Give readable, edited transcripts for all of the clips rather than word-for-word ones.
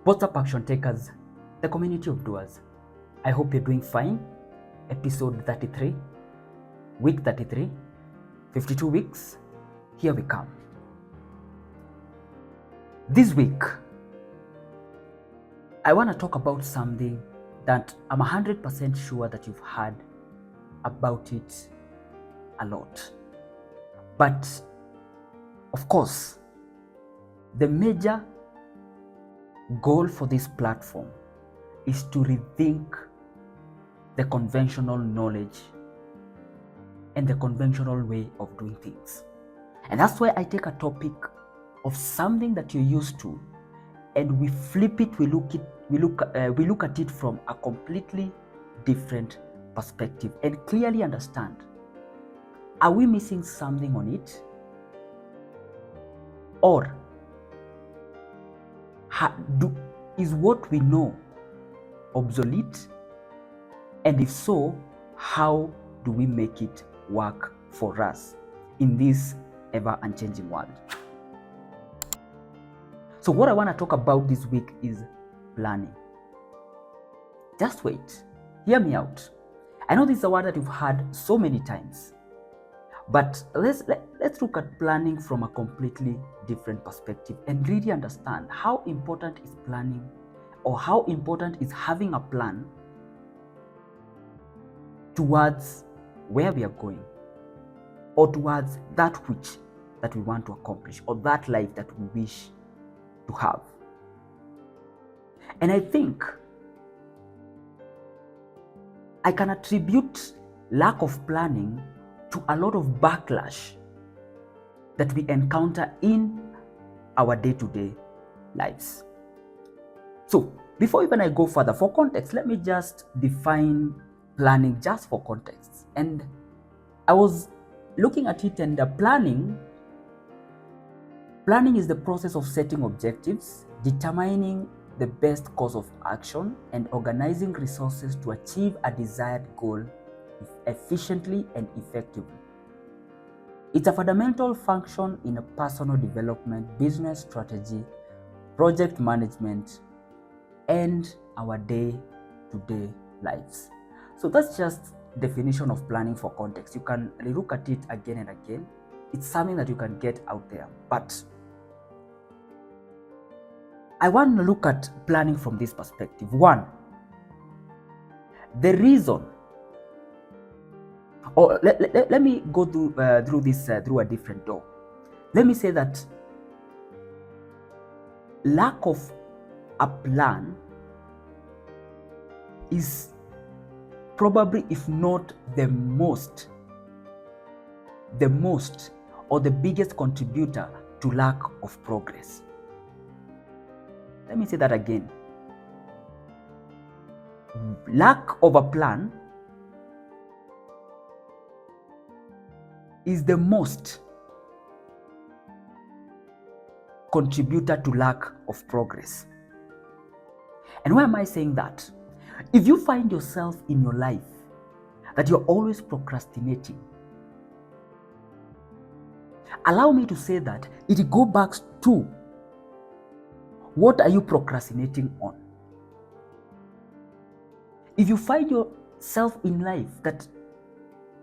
WhatsApp action takers, the community of doers. I hope you're doing fine. Episode 33, week 33, 52 weeks. Here we come. This week, I want to talk about something that I'm 100% sure that you've heard about it a lot. But of course, the major goal for this platform is to rethink the conventional knowledge and the conventional way of doing things. And that's why I take a topic of something that you're used to and we flip it, we look at it from a completely different perspective and clearly understand, are we missing something on it? Or is what we know obsolete? And if so, how do we make it work for us in this ever unchanging world? So what I want to talk about this week is planning. Just wait. Hear me out. I know this is a word that you've heard so many times, but let's look at planning from a completely different perspective and really understand how important is planning, or how important is having a plan towards where we are going, or towards that which that we want to accomplish, or that life that we wish to have. And I think I can attribute lack of planning to a lot of backlash that we encounter in our day-to-day lives. So before even I go further, for context, let me just define planning just for context. And I was looking at it, and planning is the process of setting objectives, determining the best course of action, and organizing resources to achieve a desired goal efficiently and effectively. It's a fundamental function in a personal development, business strategy, project management, and our day-to-day lives. So that's just definition of planning for context. You can look at it again and again. It's something that you can get out there. But I want to look at planning from this perspective. One, the reason, or let me go through this through a different door. Let me say that lack of a plan is probably, if not the most, or the biggest contributor to lack of progress. Let me say that again. Lack of a plan is the most contributor to lack of progress. And why am I saying that? If you find yourself in your life that you're always procrastinating, allow me to say that it goes back to, what are you procrastinating on? If you find yourself in life that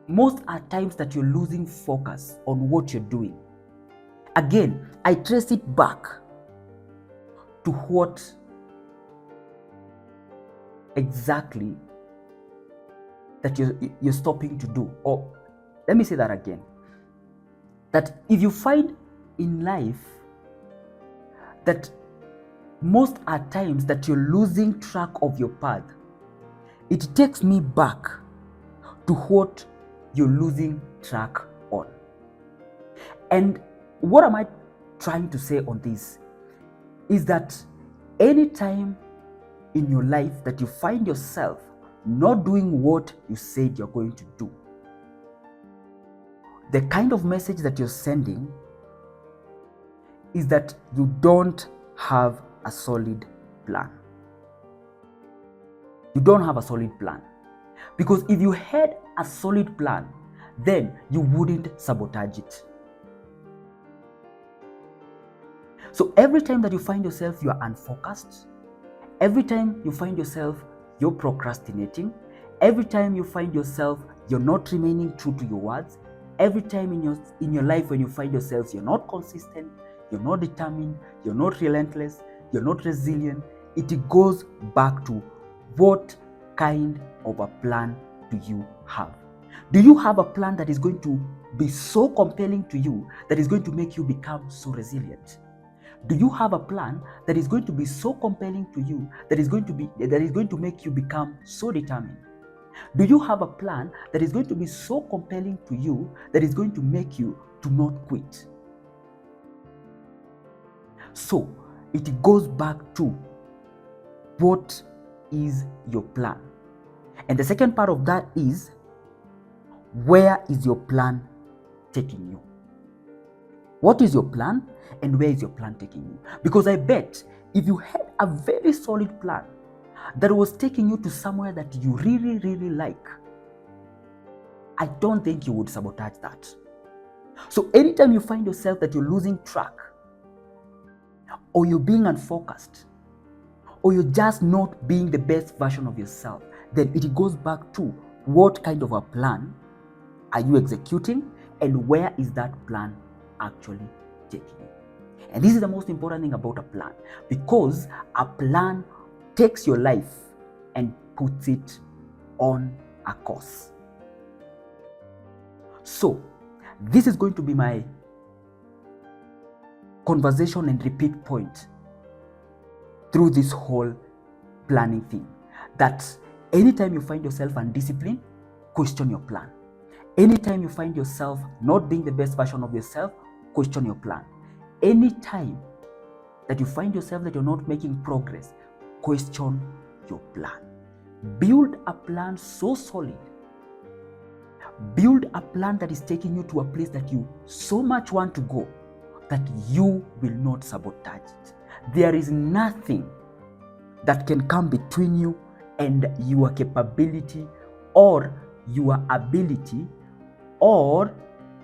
most are times that you're losing focus on what you're doing, again, I trace it back to what exactly that you're stopping to do. Or let me say that again, that if you find in life that most are times that you're losing track of your path, it takes me back to what you're losing track on. And what am I trying to say on this is that anytime in your life that you find yourself not doing what you said you're going to do, the kind of message that you're sending is that you don't have a solid plan. You don't have a solid plan. Because if you had a solid plan, then you wouldn't sabotage it. So every time that you find yourself you are unfocused, every time you find yourself you're procrastinating, every time you find yourself you're not remaining true to your words, every time in your life when you find yourselves you're not consistent, you're not determined, you're not relentless, you're not resilient, it goes back to what kind of a plan do you have? Do you have a plan that is going to be so compelling to you that is going to make you become so resilient? Do you have a plan that is going to be so compelling to you that is going to make you become so determined? Do you have a plan that is going to be so compelling to you that is going to make you to not quit? So it goes back to what is your plan? And the second part of that is, where is your plan taking you? What is your plan and where is your plan taking you? Because I bet if you had a very solid plan that was taking you to somewhere that you really, really like, I don't think you would sabotage that. So anytime you find yourself that you're losing track, or you're being unfocused, or you're just not being the best version of yourself, then it goes back to what kind of a plan are you executing and where is that plan actually taking you? And this is the most important thing about a plan, because a plan takes your life and puts it on a course. So this is going to be my conversation and repeat point through this whole planning thing, that anytime you find yourself undisciplined, question your plan. Anytime you find yourself not being the best version of yourself, question your plan. Anytime that you find yourself that you're not making progress, question your plan. Build a plan so solid. Build a plan that is taking you to a place that you so much want to go that you will not sabotage it. There is nothing that can come between you and your capability or your ability or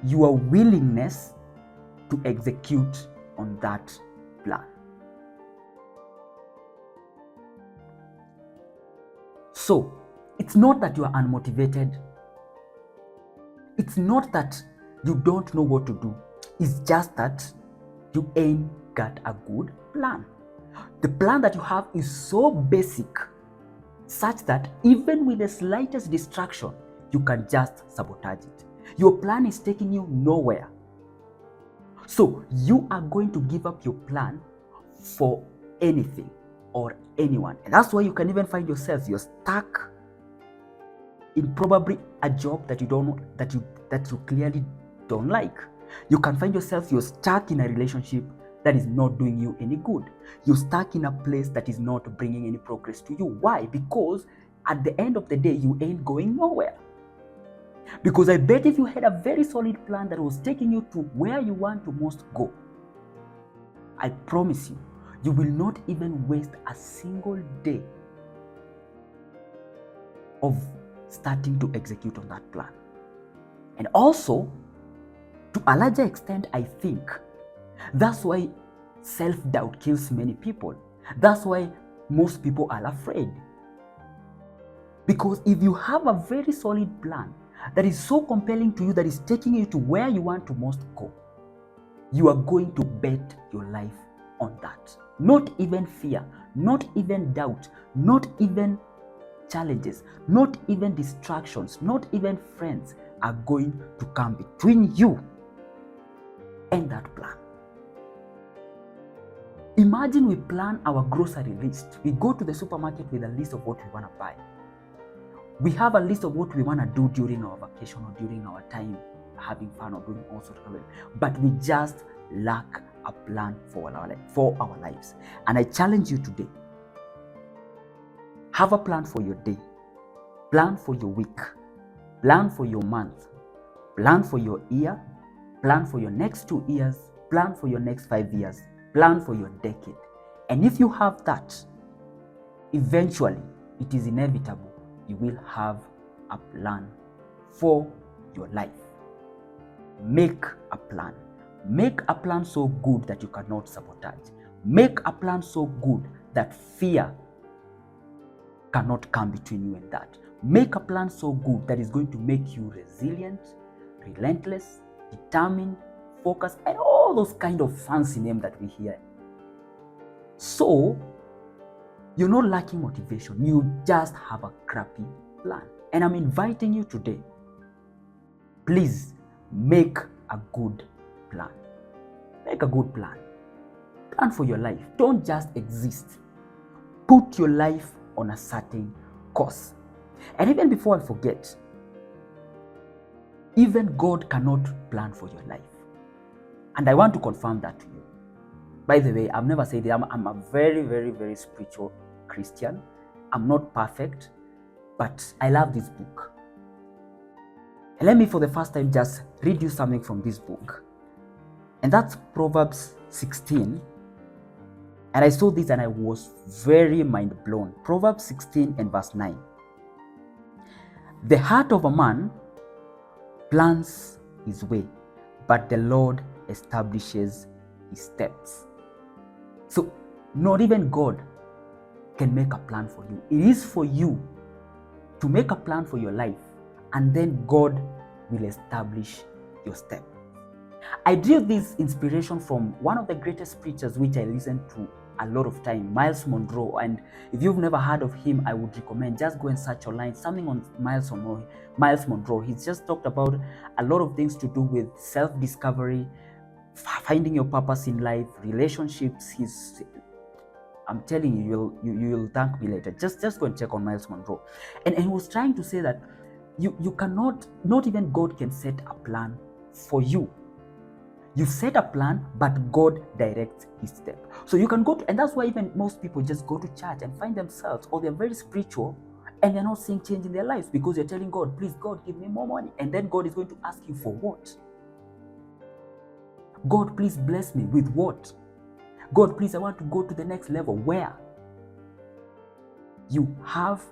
your willingness to execute on that plan. So it's not that you are unmotivated. It's not that you don't know what to do. It's just that you ain't got a good plan. The plan that you have is so basic, such that even with the slightest distraction, you can just sabotage it. Your plan is taking you nowhere. So you are going to give up your plan for anything or anyone. And that's why you can even find yourself, you're stuck in probably a job that you don't that you clearly don't like. You can find yourself, you're stuck in a relationship that is not doing you any good. You're stuck in a place that is not bringing any progress to you. Why? Because at the end of the day, you ain't going nowhere. Because I bet if you had a very solid plan that was taking you to where you want to most go, I promise you, you will not even waste a single day of starting to execute on that plan. And also, to a larger extent, I think that's why self-doubt kills many people. That's why most people are afraid. Because if you have a very solid plan that is so compelling to you, that is taking you to where you want to most go, you are going to bet your life on that. Not even fear, not even doubt, not even challenges, not even distractions, not even friends are going to come between you and that plan. Imagine we plan our grocery list. We go to the supermarket with a list of what we want to buy. We have a list of what we want to do during our vacation or during our time having fun or doing all sorts of things. But we just lack a plan for our lives. And I challenge you today, have a plan for your day, plan for your week, plan for your month, plan for your year, plan for your next 2 years, plan for your next 5 years, plan for your decade. And if you have that, eventually, it is inevitable, you will have a plan for your life. Make a plan. Make a plan so good that you cannot sabotage. Make a plan so good that fear cannot come between you and that. Make a plan so good that is going to make you resilient, relentless, determined, focused, and all those kind of fancy names that we hear. So, you're not lacking motivation. You just have a crappy plan. And I'm inviting you today, please make a good plan. Make a good plan. Plan for your life. Don't just exist. Put your life on a certain course. And even before I forget, even God cannot plan for your life. And I want to confirm that to you. By the way, I've never said that I'm a very, very, very spiritual Christian. I'm not perfect, but I love this book. And let me, for the first time, just read you something from this book. And that's Proverbs 16. And I saw this and I was very mind blown. Proverbs 16 and verse 9. The heart of a man plans his way, but the Lord establishes his steps. So, not even God can make a plan for you. It is for you to make a plan for your life, and then God will establish your step. I drew this inspiration from one of the greatest preachers which I listen to a lot of time, Miles Monroe. And if you've never heard of him, I would recommend just go and search online something on Miles Monroe. He's just talked about a lot of things to do with self-discovery, finding your purpose in life, relationships. I'm telling you, you'll thank me later. Just go and check on Miles Monroe. And he was trying to say that you cannot, not even God can set a plan for you. You set a plan, but God directs his step. So you can go to, and that's why even most people just go to church and find themselves, or they're very spiritual and they're not seeing change in their lives because you're telling God, please, God, give me more money. And then God is going to ask you for what? God, please bless me with what? God, please, I want to go to the next level. Where? You have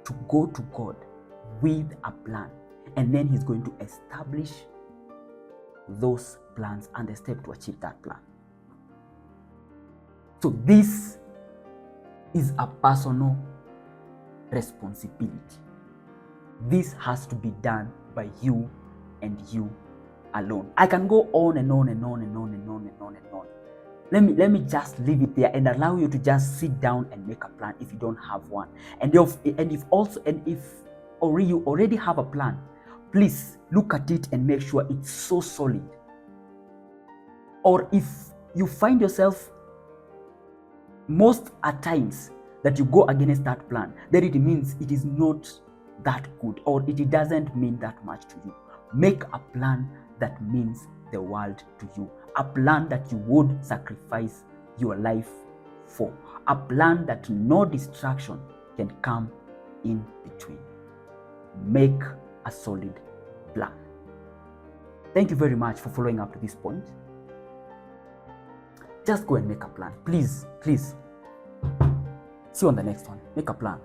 to go to God with a plan, and then he's going to establish those plans and the step to achieve that plan. So this is a personal responsibility. This has to be done by you and you alone. I can go on and on and on and on and on and on and on. Let me just leave it there and allow you to just sit down and make a plan if you don't have one. And if you already have a plan, please look at it and make sure it's so solid. Or if you find yourself most at times that you go against that plan, then it means it is not that good, or it doesn't mean that much to you. Make a plan that means the world to you. A plan that you would sacrifice your life for. A plan that no distraction can come in between. Make a solid plan. Thank you very much for following up to this point. Just go and make a plan. Please, please. See you on the next one. Make a plan.